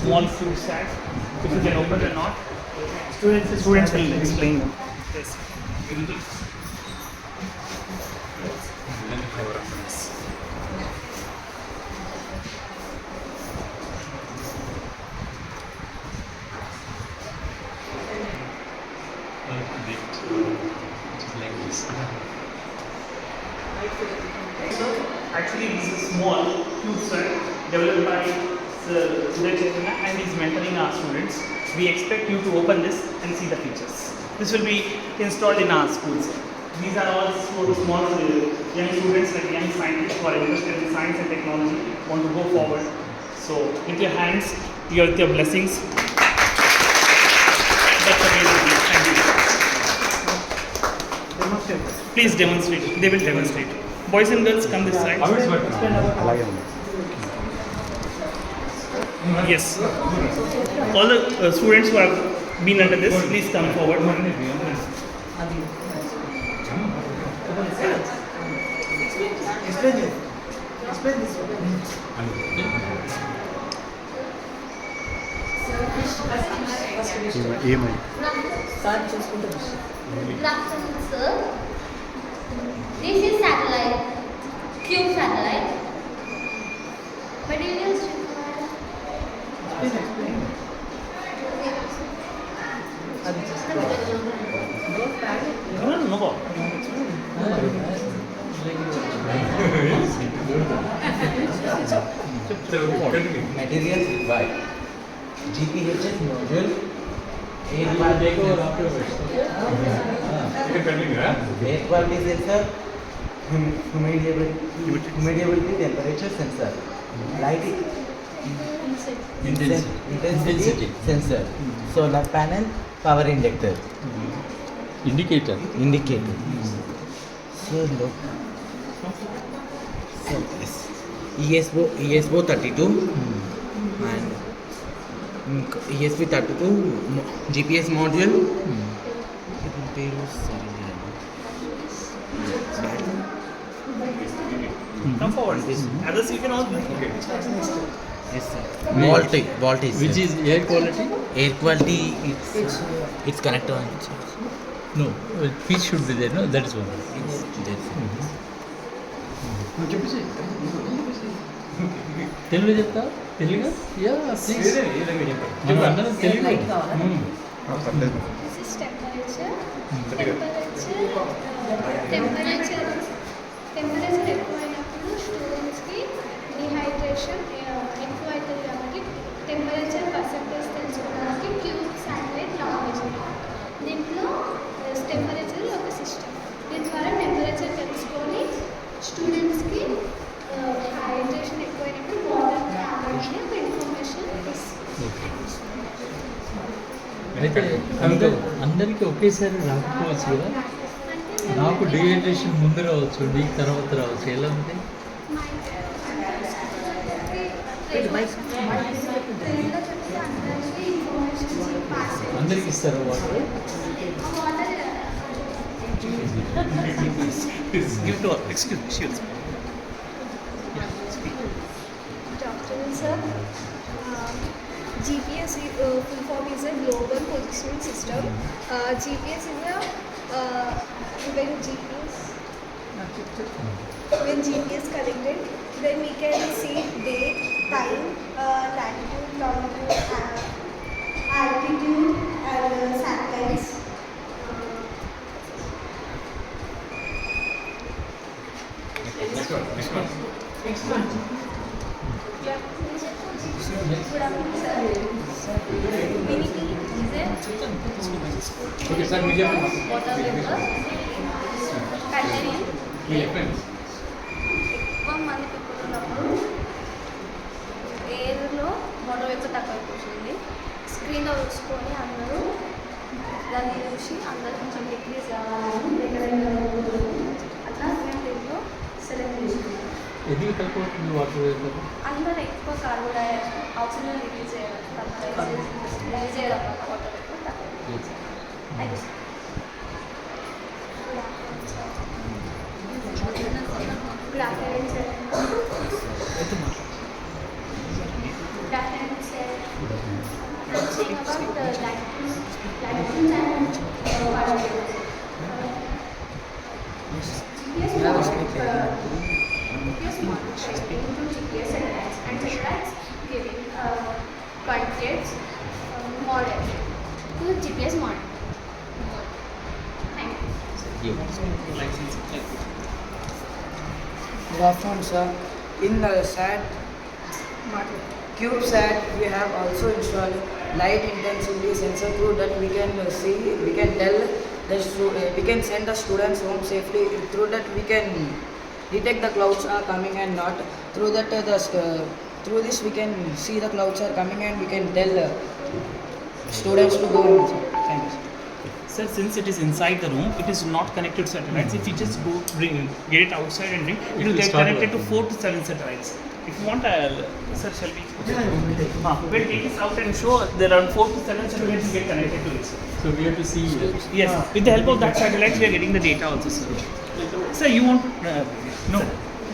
Small fruit sack. If you can open or not, students will explain them. Yes. Actually, this is small cube set developed by Suraj Chaitanya and is mentoring our students. We expect you to open this and see the features. This will be installed in our schools. These are all small young students, like young scientists who are interested in science and technology, want to go forward. So, with your hands, with your blessings. That's amazing. Thank you. Please demonstrate. They will demonstrate. Boys and girls, come this side. Yes. All the students who have been under this, please come forward. Explain this. Good afternoon, sir. This is satellite, cube satellite. Materials required. Materials required. GPHS module. Air quality sensor, humidity temperature sensor, light intensity sensor, solar panel, power indicator. So look. So ESO 32 and ESP32 GPS module. Come forward. Others, you can all. Okay. Yes, sir. Voltage. Which is air quality? Air quality. It's connected on. No, pitch should be there. No, that is one. Telugu చెప్తా Telugu yeah please మనం అందరం Telugu This is temperature. Temperature ఎక్కువైనప్పుడు స్టూడెంట్స్కి dehydration ఎక్కువ అవుతుంది కాబట్టి temperature percentage తెలుసుకోవడానికి cube satellite launch చేయాలి. దీంట్లో టెంపరేచర్ ఒక సిస్టమ్. దీని ద్వారా టెంపరేచర్ తెలుసుకొని స్టూడెంట్స్కి హైడ్రేషన్ ఎక్కువైనప్పుడు వాటర్ తాగాలని ఒక ఇన్ఫర్మేషన్ అయితే అందరికీ ఒకేసారి రాకపోవచ్చు కదా. నాకు డిహైడ్రేషన్ ముందు రావచ్చు, నీకు తర్వాత రావచ్చు. ఎలా ఉంది? అందరికి ఇస్తారా water? Give to excuse. Good afternoon, sir. GPS full form is a global positioning system. GPS is when GPS connected, then we can see date, time, latitude, longitude, altitude, and satellites. Next one. Yeah. Good afternoon, sir. Unity is a Okay, sir, we have water vapor containing ఎక్కువ మంది people ఉన్నప్పుడు ఎయిర్లో water vapour తక్కువ అయిపోతుంది. స్క్రీన్లో చూసుకొని అందరూ దాన్ని చూసి అందరూ కొంచెం డిక్రీజ్ కావాలని అట్లా స్క్రీన్ ఎందుకు తక్కువ అవుతుంది వాటర్ వేపర్? అందరూ ఎక్కువ కార్బన్ ఆక్సిజన్ రిలీజ్ చేయడం water thank you. Good afternoon, sir. Good afternoon, sir. I'm saying about the lactogens and GPS monitoring into GPS satellites and satellites giving coordinates model to the GPS model. Thank you. Good afternoon, sir. In the CubeSat, we have also installed light intensity sensor through that we can see, we can tell we can send the students home safely. Through that we can detect the clouds are coming and not. Through that through this we can see the clouds are coming and we can tell students to go home. Thank you. Sir, since it is inside the room, it is not connected to satellites. If you just go get it outside and bring, it will get connected to 4 to 7 satellites. If you want, sir, shall we? We'll take this out and show there are 4 to 7 satellites get connected to it. So we have to see Yes, with the help of that satellites, we are getting the data also, sir. Sir, you want? No. Sir,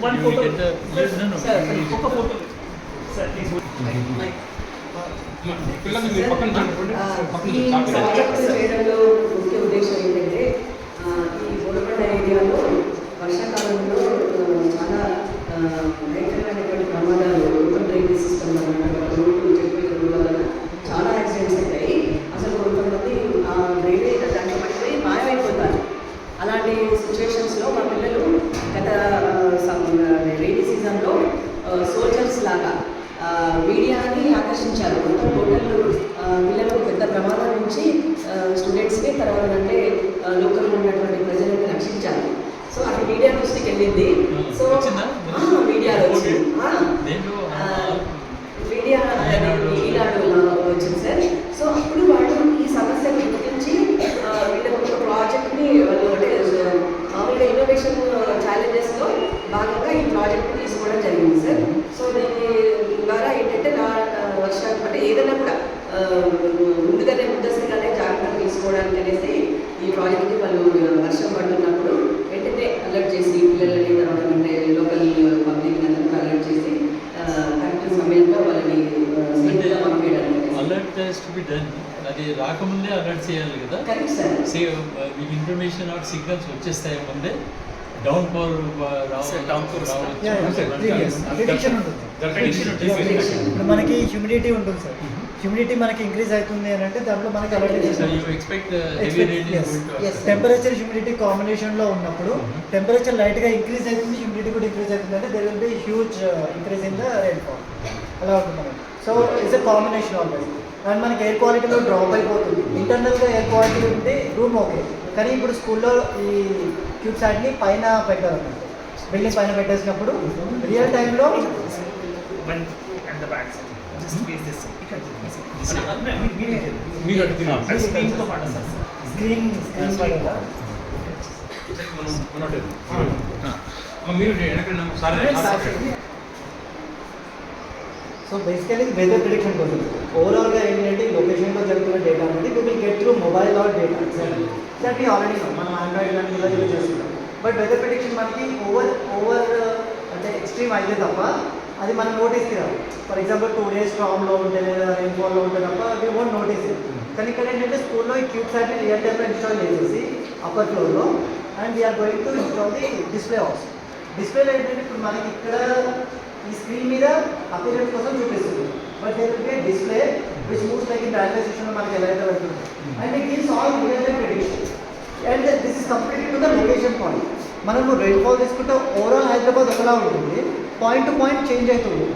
One you photo. get the- Sir, no, no. Sir, take a photo. Sir, please. ఈ project చేయడంలో ముఖ్య ఉద్దేశం ఏంటంటే ఈ బోడబండ ఏరియాలో వర్షాకాలంలో చాలా భయంకరమైనటువంటి ప్రమాదాలు ఓపెన్ డ్రైనేజ్ సిస్టమ్ వలన రోడ్లు చెడిపోయిన వలన చాలా యాక్సిడెంట్స్ అవుతాయి. అసలు కొంతమంది ఆ డ్రైనేజ్ దాంట్లో పడిపోయి మాయమైపోతారు. అలాంటి సిచ్యువేషన్స్లో మా పిల్లలు గత రైనీ సీజన్లో సోల్జర్స్ లాగా మీడియాని ఆకర్షించారు. మొత్తం టోటల్ పిల్లలు పెద్ద ప్రమాదం నుంచి స్టూడెంట్స్ని తర్వాత అంటే లోకల్లో ఉన్నటువంటి ప్రజలను రక్షించారు. సో అది మీడియా దృష్టికి వెళ్ళింది. సో మీడియాలో వచ్చింది, మీడియా ఈనాడు వచ్చింది సార్. సో అప్పుడు వాళ్ళు ఈ సమస్యను గుర్తించి వీళ్ళ ఒక ప్రాజెక్ట్ని వాళ్ళు అంటే మామూలుగా ఇన్నోవేషన్ ఛాలెంజెస్లో భాగంగా ఈ ప్రాజెక్ట్ని తీసుకోవడం జరిగింది సార్. సో దీని ద్వారా ఏంటంటే వర్షాలు అంటే ఏదైనా కూడా ముందుగానే ముందస్తుగానే జాగ్రత్తలు తీసుకోవడానికి అనేసి ఈ ప్రాజెక్ట్కి వాళ్ళు వర్షం పడుతున్నప్పుడు వెంటనే అలర్ట్ చేసి పిల్లలని తర్వాత అంటే లోకల్ పబ్లిక్ అందరికీ అలర్ట్ చేసి కరెక్ట్ సమయంలో వాళ్ళని సేఫ్గా పంపించడానికి. Alert has to be done. అది రాకముందే అలర్ట్ చేయాలి కదా. Correct sir. మీకు ఇన్ఫర్మేషన్ ఆర్ సిగ్నల్స్ వచ్చేస్తాయి ముందే. డౌన్ పవర్ ఇప్పుడు మనకి హ్యూమిడిటీ ఉంటుంది సార్. హ్యూమిడిటీ మనకి ఇంక్రీజ్ అవుతుంది అని అంటే దాంట్లో మనకి టెంపరేచర్ హ్యూమిడిటీ కాంబినేషన్లో ఉన్నప్పుడు టెంపరేచర్ లైట్గా ఇంక్రీజ్ అవుతుంది, హ్యూమిడిటీ కూడా ఇంక్రీజ్ అవుతుంది అంటే there will be huge increase in the rainfall. అలా ఉంటుంది మనకి. So it's a combination always. And మనకి ఎయిర్ క్వాలిటీలో డ్రాప్ అయిపోతుంది. ఇంటర్నల్గా ఎయిర్ క్వాలిటీ ఉంటే రూమ్ ఓకే, కానీ ఇప్పుడు స్కూల్లో ఈ క్యూబ్సాట్ని పైన పెట్టారన్నమాట. బిల్డింగ్ పైన పెట్టేసినప్పుడు రియల్ టైంలో screen so basically weather prediction కోసం ఓవరాల్గా ఏంటంటే ఈ లొకేషన్లో జరుగుతున్న డేటా అనేది we will get through mobile or data that we already know. మనం ఆండ్రాయిడ్ లాంటి ఇలా యూజ్ చేస్తున్నాం. బట్ వెదర్ ప్రిడిక్షన్ మనకి ఓవర్ అంటే ఎక్స్ట్రీమ్ అయితే తప్ప అది మనం నోటీస్కి రాదు. ఫర్ ఎగ్జాంపుల్ 2 days స్ట్రాంగ్లో ఉంటే లేదా రెయిన్ఫాల్లో ఉంటే తప్ప వీ వోంట్ నోటీస్ ఇట్. కానీ ఇక్కడ ఏంటంటే స్కూల్లో ఈ క్యూబ్సాట్ని రియల్ టైంలో ఇన్స్టాల్ చేసేసి అప్పర్ ఫ్లోర్లో and we are going to install the display also. డిస్ప్లేలో ఏంటంటే ఇప్పుడు మనకి ఇక్కడ ఈ స్క్రీన్ మీద అపీరెన్స్ కోసం చూపిస్తుంది. But there will be a display which moves like in railway స్టేషన్లో మనకి ఎలా అయితే వెళ్తుంది and it gives all real time prediction and this is completed to the location point. మనము రెయిన్ఫాల్ తీసుకుంటే ఓవరాల్ హైదరాబాద్ ఒకలా ఉంటుంది, పాయింట్ టు పాయింట్ చేంజ్ అవుతుంది.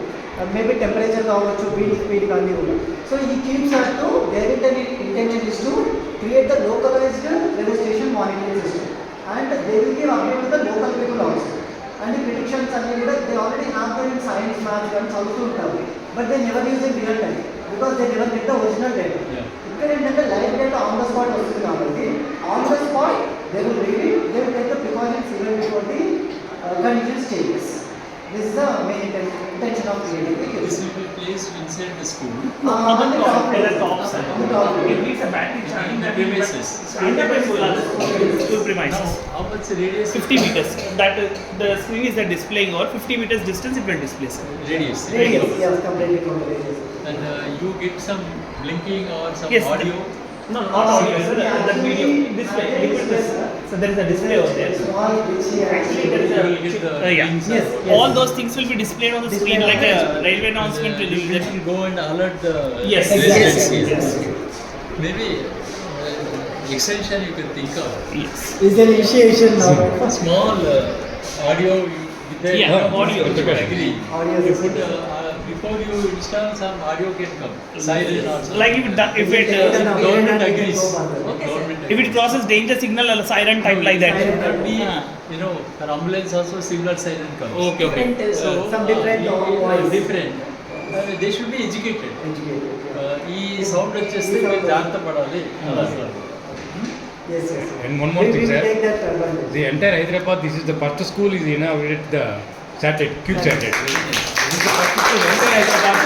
మేబీ టెంపరేచర్ కావచ్చు, వీడి స్పీడ్ కానీ కూడా. సో ఈ క్యూబ్సాట్తో there intention is to create the localized railway station monitoring system and they will give update to the local people also. And predictions అన్నీ కూడా they already have their in science maths కానీ చదువుతూ ఉంటారు. But they never use in real time because they never get the original data. ఇక్కడ ఏంటంటే live data on the spot వస్తుంది కాబట్టి on the spot they will read it, they will take the precautions even before the conditions changes. This is the main intention of creating the This cube. will be placed inside the school. On the top, floor. at the top side. On the top. It needs a battery charging The that will be premises. standard by solar school Now, premises. how much radius? 50 meters. That the screen is displaying over 50 meters distance. It will display. Sir. Radius. Radius, yes, completely from the radius. And you get some blinking or some Yes, audio. No, not audio. Sir. The video display. So there is a display over there. Small, which Actually, there is You will get the yeah. rings Yes, or- yes. All those things will be displayed on the screen Displayed like on a railway announcement. And, Will it will go and alert the Yes, residents. yes. Maybe extension you can think of. Yes. is an initiation now. Small audio with that. Yeah, audio. Agree. Audio You system. put before you install some audio can come. Siren or something. Like if it Government agrees. Okay, sir. Government if it agrees. crosses danger signal or siren type like that. Siren That be, Ah. for ambulance also similar siren comes. Okay, okay. Different, So, Some different voice. different. They should be educated. Educated. ఈ sound వచ్చేస్తే మీరు జాగ్రత్త పడాలి అలా sir. Yes, yes. And one more We thing, will sir. take that advantage. The entire Hyderabad, this is the first school is inaugurated the satellite, cube satellite. This is the first school in entire Hyderabad.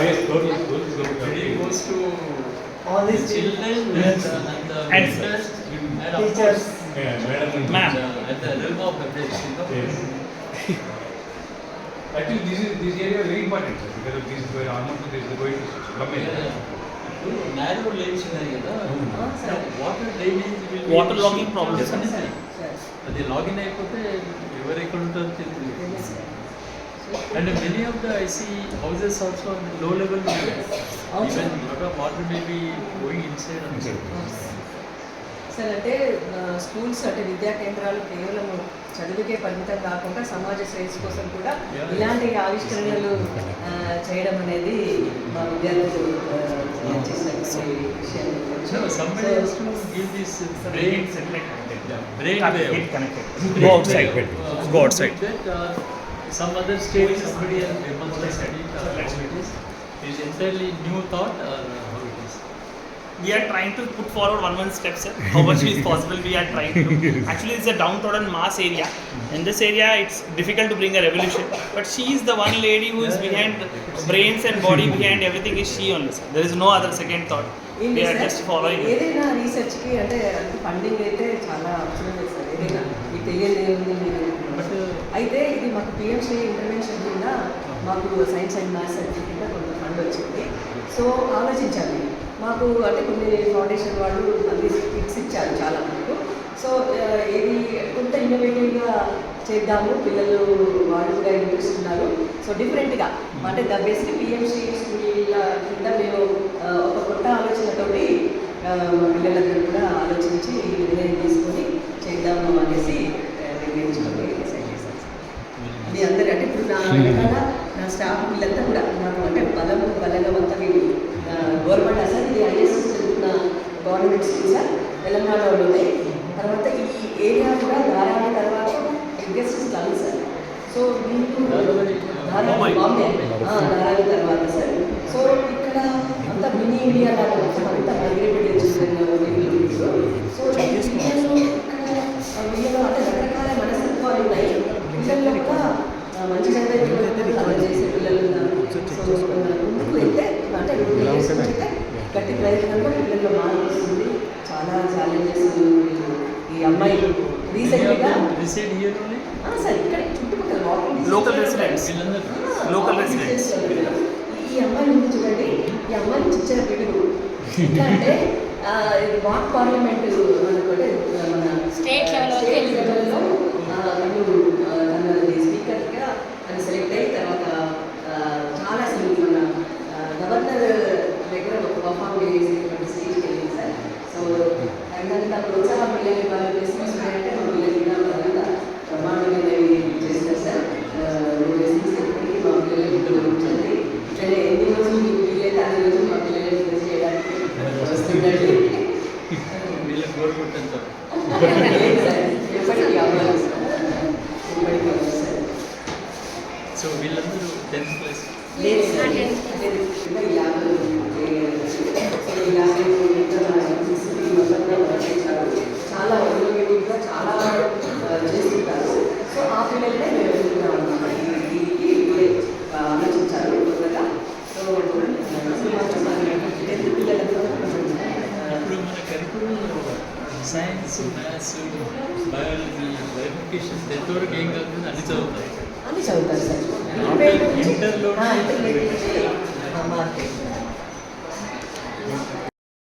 Yes, government school. It goes to All the these children Yes. and the And teachers and of teachers. course Yeah, madam. Ma'am. at the realm of the place, Yes. Actually, this area is very important, sir, because this is where almost this is going to come in. narrow lanes ఉన్నాయి కదా water drainage Water logging problems. అది logging అయిపోతే ఎవరు ఎక్కడ ఉంటారో తెలియదు and many of the IC houses also low level even lot of water may be going inside sir అంటే schools అంటే విద్యా కేంద్రాలు కేవలం చదువుకే పరిమితం కాకుండా సమాజ శ్రేయస్సు కోసం కూడా ఇలాంటి ఆవిష్కరణలు చేయడం అనేది మా విద్యార్థులు చేసినటువంటి విషయం. somebody has to give this brain brain wave Get connected. Go outside. Go outside. that some other state somebody has demonstrated it or how it is entirely new thought or how it is. We are trying to put forward one step, sir. How much is possible we are trying to. Actually, it's a downtrodden mass area. In this area, it's difficult to bring a revolution. But she is the one lady who is behind brains and body behind everything is she only, sir. There is no other second thought. ఏంటి We are sir, just following it. ఏదైనా రీసెర్చ్కి అంటే funding అయితే చాలా అవసరం లేదు sir. ఏదైనా మీకు తెలియదు ఏముంది But అయితే ఇది మాకు పిఎంసీ ఇంటర్వెన్షన్ కింద మాకు సైన్స్ అండ్ మ్యాథ్స్ సబ్జెక్ట్ కింద కొంత ఫండ్ వచ్చింది. సో ఆలోచించాలి మాకు అంటే కొన్ని ఫౌండేషన్ వాళ్ళు మళ్ళీ కిట్స్ ఇచ్చారు చాలా మనకు. సో ఏది కొంత ఇన్నోవేటివ్గా చేద్దాము, పిల్లలు వాళ్ళు కూడా ఇంట్రెస్ట్ ఉన్నారు. సో డిఫరెంట్గా అంటే ద బేసిక్ పిఎంసీ స్కూల్ కింద మేము ఒక కొత్త ఆలోచనతోటి మా పిల్లలందరూ కూడా ఆలోచించి నిర్ణయం తీసుకొని చేద్దాము అనేసి నిర్ణయించుకొని డిసైడ్ చేశాను సార్. మీ అందరూ అంటే ఇప్పుడు నా వెనకాల నా స్టాఫ్ వీళ్ళంతా కూడా నాకు అంటే బలంగా వీళ్ళు గవర్నమెంట్ అసలు ఇది ఐఎస్ చదువుతున్న గవర్నమెంట్ స్కూల్ సార్ తెలంగాణలోనే. తర్వాత ఈ ఏరియా కూడా ధారావి తర్వాత బిగ్గెస్ట్ స్కల్ సార్. సో మీకు ధారావి బాంబే ధారావి తర్వాత సార్. సో ఇక్కడ అంతా మినీ ఇండియా లాగా మొత్తం అంతా మైగ్రేటెడ్ చిల్డ్రన్. సో ఈ పిల్లలు ఇక్కడ వీళ్ళు అంటే రకరకాల మనస్తత్వాలు ఉన్నాయి. పిల్లల్లో కూడా మంచి చదివే చేసే పిల్లలు ఉన్నారు. సో ముందుకు వెళ్తే అంటే అయితే గట్టి ప్రయత్నంలో పిల్లల్లో మార్పు వస్తుంది. చాలా ఛాలెంజెస్ ఈ అమ్మాయి రీసెంట్గా reside here only. సార్ ఇక్కడ చుట్టుపక్కల వాకింగ్ Local residents. వీళ్ళందరూ Local residents. ఈ అమ్మాయి ఉంది చూడండి, ఈ అమ్మాయి చిచ్చర పిడుగు. ఎట్లా అంటే ఇది వాక్ పార్లమెంట్ అనుకుంటే మన State level వరకు స్టేట్ వెళ్ళింది. లెవెల్లో తను స్పీకర్గా తను సెలెక్ట్ అయ్యి తర్వాత చాలా అసలు మన గవర్నర్ దగ్గర ఒక పర్ఫామ్ చేసేటువంటి స్టేజ్కి వెళ్ళింది సార్. సో దానికి ప్రోత్సాహం పిల్లలు వాళ్ళు ప్లేస్మెంట్స్ ఉన్నాయంటే మా పిల్లలు కూడా బాగా ప్రమాణంగా చేస్తారు సార్. ప్లేస్మెంట్స్ ఎప్పటికీ మా పిల్లలు ఇప్పుడు ఉంటుంది. ఇట్లనే ఎన్ని రోజులు మీకు వీలైతే అన్ని రోజులు మా పిల్లలు చేయడానికి వస్తుందండి. వీళ్ళకి గోరుకుంటారు science, maths, biology, verification 10th వరకు ఏం కాకుండా అన్ని చదువుతారు. అన్ని చదువుతారు సార్. ఇంటర్లో ఇంటర్మీడియట్ మార్కెట్